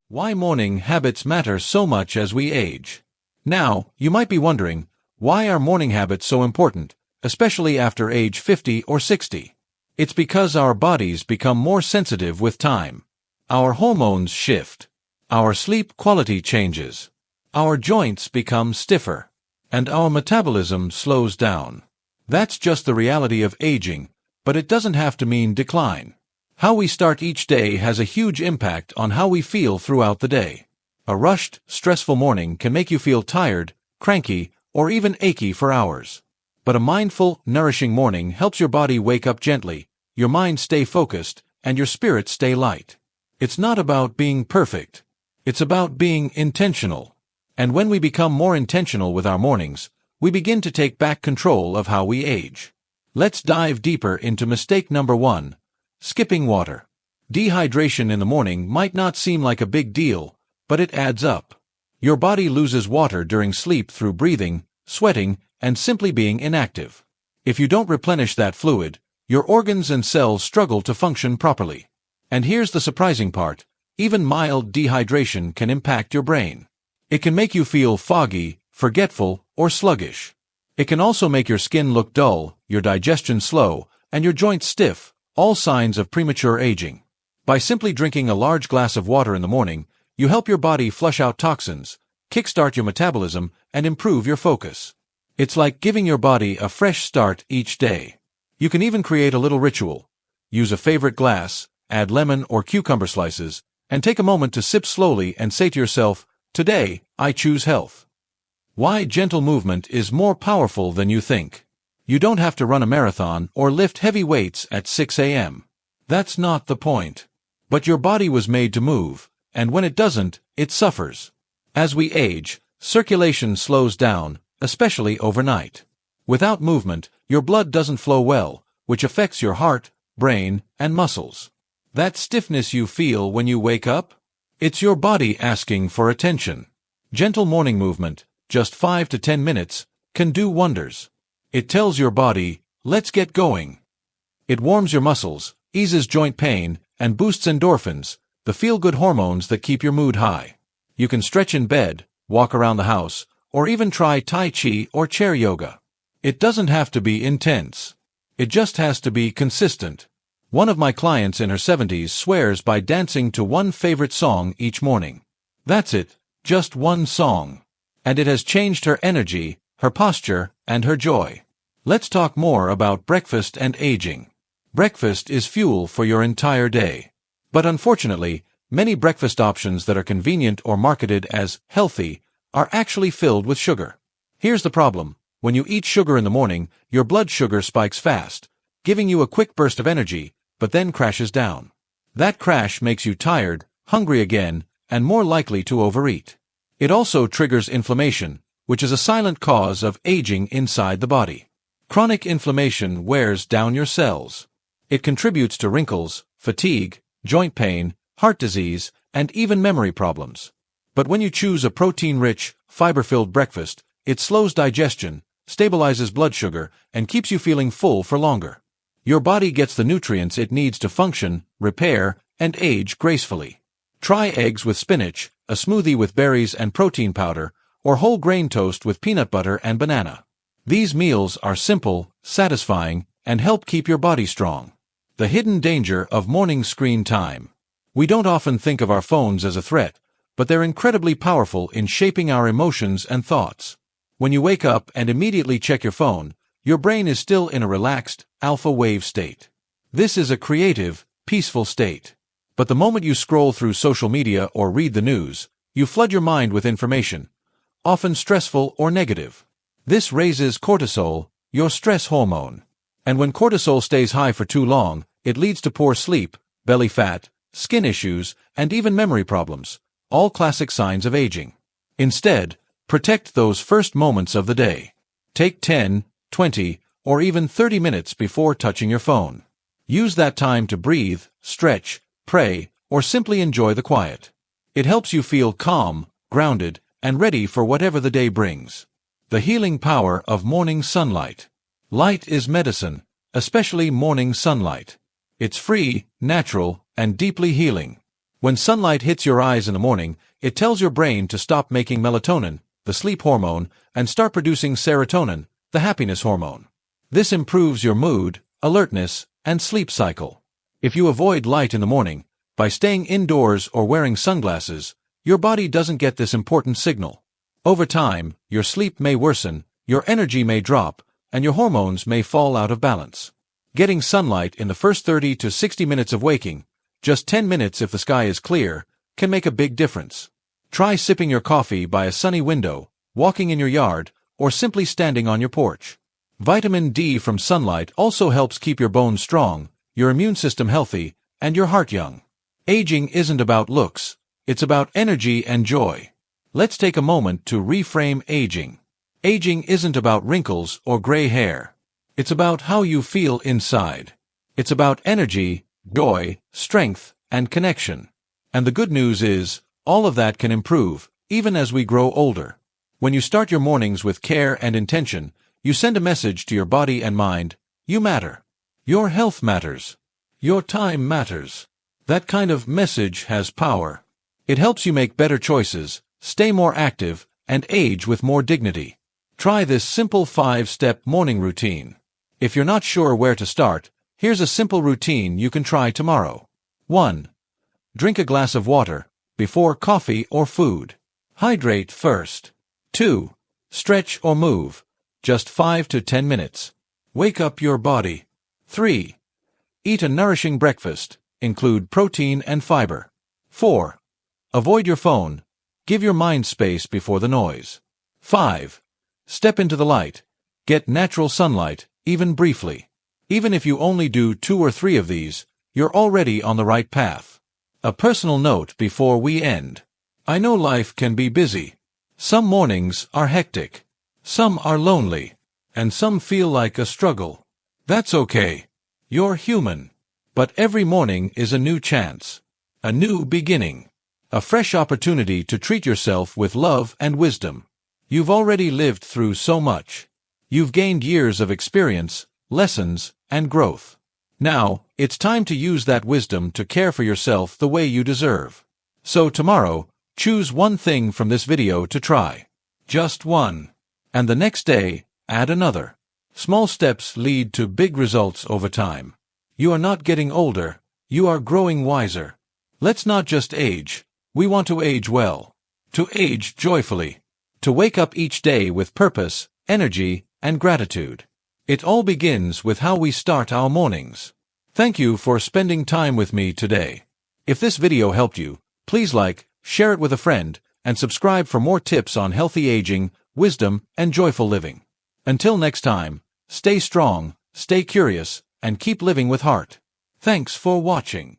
Why morning habits matter so much as we age. Now, you might be wondering, why are morning habits so important, especially after age 50 or 60? It's because our bodies become more sensitive with time. Our hormones shift. Our sleep quality changes. Our joints become stiffer. And our metabolism slows down. That's just the reality of aging, but it doesn't have to mean decline. How we start each day has a huge impact on how we feel throughout the day. A rushed, stressful morning can make you feel tired, cranky, or even achy for hours. But a mindful, nourishing morning helps your body wake up gently, your mind stay focused, and your spirit stay light. It's not about being perfect. It's about being intentional. And when we become more intentional with our mornings, we begin to take back control of how we age. Let's dive deeper into mistake number 1. Skipping water. Dehydration in the morning might not seem like a big deal, but it adds up. Your body loses water during sleep through breathing, sweating, and simply being inactive. If you don't replenish that fluid, your organs and cells struggle to function properly. And here's the surprising part, even mild dehydration can impact your brain. It can make you feel foggy, forgetful, or sluggish. It can also make your skin look dull, your digestion slow, and your joints stiff, all signs of premature aging. By simply drinking a large glass of water in the morning, you help your body flush out toxins, kickstart your metabolism, and improve your focus. It's like giving your body a fresh start each day. You can even create a little ritual. Use a favorite glass, add lemon or cucumber slices, and take a moment to sip slowly and say to yourself, "Today, I choose health." Why gentle movement is more powerful than you think. You don't have to run a marathon or lift heavy weights at 6 a.m. That's not the point. But your body was made to move, and when it doesn't, it suffers. As we age, circulation slows down, especially overnight. Without movement, your blood doesn't flow well, which affects your heart, brain, and muscles. That stiffness you feel when you wake up? It's your body asking for attention. Gentle morning movement, just 5 to 10 minutes, can do wonders. It tells your body, let's get going. It warms your muscles, eases joint pain, and boosts endorphins, the feel-good hormones that keep your mood high. You can stretch in bed, walk around the house, or even try Tai Chi or chair yoga. It doesn't have to be intense. It just has to be consistent. One of my clients in her 70s swears by dancing to one favorite song each morning. That's it, just one song. And it has changed her energy, her posture, and her joy. Let's talk more about breakfast and aging. Breakfast is fuel for your entire day. But unfortunately, many breakfast options that are convenient or marketed as healthy are actually filled with sugar. Here's the problem. When you eat sugar in the morning, your blood sugar spikes fast, giving you a quick burst of energy, but then crashes down. That crash makes you tired, hungry again, and more likely to overeat. It also triggers inflammation, which is a silent cause of aging inside the body. Chronic inflammation wears down your cells. It contributes to wrinkles, fatigue, joint pain, heart disease, and even memory problems. But when you choose a protein-rich, fiber-filled breakfast, it slows digestion, stabilizes blood sugar, and keeps you feeling full for longer. Your body gets the nutrients it needs to function, repair, and age gracefully. Try eggs with spinach, a smoothie with berries and protein powder, or whole grain toast with peanut butter and banana. These meals are simple, satisfying, and help keep your body strong. The hidden danger of morning screen time. We don't often think of our phones as a threat, but they're incredibly powerful in shaping our emotions and thoughts. When you wake up and immediately check your phone, your brain is still in a relaxed, alpha wave state. This is a creative, peaceful state. But the moment you scroll through social media or read the news, you flood your mind with information, often stressful or negative. This raises cortisol, your stress hormone. And when cortisol stays high for too long, it leads to poor sleep, belly fat, skin issues, and even memory problems, all classic signs of aging. Instead, protect those first moments of the day. Take 10, 20, or even 30 minutes before touching your phone. Use that time to breathe, stretch, pray, or simply enjoy the quiet. It helps you feel calm, grounded, and ready for whatever the day brings. The healing power of morning sunlight. Light is medicine, especially morning sunlight. It's free, natural, and deeply healing. When sunlight hits your eyes in the morning, it tells your brain to stop making melatonin, the sleep hormone, and start producing serotonin, the happiness hormone. This improves your mood, alertness, and sleep cycle. If you avoid light in the morning, by staying indoors or wearing sunglasses, your body doesn't get this important signal. Over time, your sleep may worsen, your energy may drop, and your hormones may fall out of balance. Getting sunlight in the first 30 to 60 minutes of waking, just 10 minutes if the sky is clear, can make a big difference. Try sipping your coffee by a sunny window, walking in your yard, or simply standing on your porch. Vitamin D from sunlight also helps keep your bones strong, your immune system healthy, and your heart young. Aging isn't about looks, it's about energy and joy. Let's take a moment to reframe aging. Aging isn't about wrinkles or gray hair. It's about how you feel inside. It's about energy, joy, strength, and connection. And the good news is, all of that can improve, even as we grow older. When you start your mornings with care and intention, you send a message to your body and mind: you matter. Your health matters. Your time matters. That kind of message has power. It helps you make better choices, stay more active, and age with more dignity. Try this simple 5-step morning routine. If you're not sure where to start, here's a simple routine you can try tomorrow. 1. Drink a glass of water before coffee or food. Hydrate first. 2. Stretch or move, just 5 to 10 minutes. Wake up your body. 3. Eat a nourishing breakfast. Include protein and fiber. 4. Avoid your phone. Give your mind space before the noise. 5. Step into the light. Get natural sunlight, even briefly. Even if you only do 2 or 3 of these, you're already on the right path. A personal note before we end. I know life can be busy. Some mornings are hectic. Some are lonely. And some feel like a struggle. That's okay. You're human. But every morning is a new chance. A new beginning. A fresh opportunity to treat yourself with love and wisdom. You've already lived through so much. You've gained years of experience, lessons, and growth. Now, it's time to use that wisdom to care for yourself the way you deserve. So tomorrow, choose one thing from this video to try. Just one. And the next day, add another. Small steps lead to big results over time. You are not getting older, you are growing wiser. Let's not just age, we want to age well. To age joyfully. To wake up each day with purpose, energy, and gratitude. It all begins with how we start our mornings. Thank you for spending time with me today. If this video helped you, please like, share it with a friend, and subscribe for more tips on healthy aging, wisdom, and joyful living. Until next time, stay strong, stay curious, and keep living with heart. Thanks for watching.